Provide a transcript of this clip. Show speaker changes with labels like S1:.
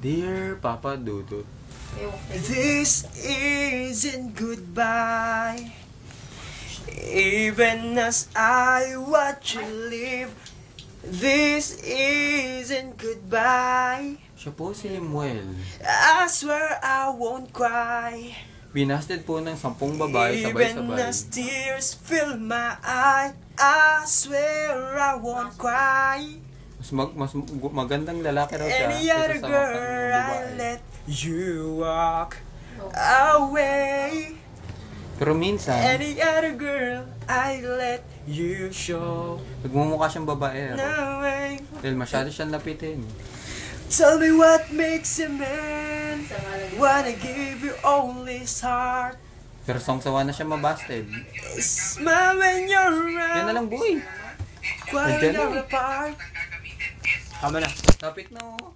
S1: Dear Papa Dudut,
S2: this isn't goodbye. Even as I watch you leave, this isn't goodbye.
S1: siya po si Limuel.
S2: I swear I won't cry.
S1: Binasted po ng 10 babae
S2: Even
S1: sabay-sabay.
S2: as tears fill my eye, I swear I won't cry.
S1: Mas magandang lalaki raw siya
S2: Any other
S1: kaysa sa
S2: girl,
S1: mga
S2: I
S1: babae.
S2: let you walk away.
S1: Pero minsan,
S2: Any other girl, I let you show
S1: nagmumukha siyang babae.
S2: no way.
S1: Dahil masyado siyang lapitin.
S2: Tell me what makes a man wanna give you all his heart.
S1: Pero songsawa na siya mabasted.
S2: Smile when you're
S1: Yan na
S2: around,
S1: lang, boy.
S2: while
S1: Nandiyan
S2: you're
S1: na.
S2: apart.
S1: Tama na. Lapit na, oh.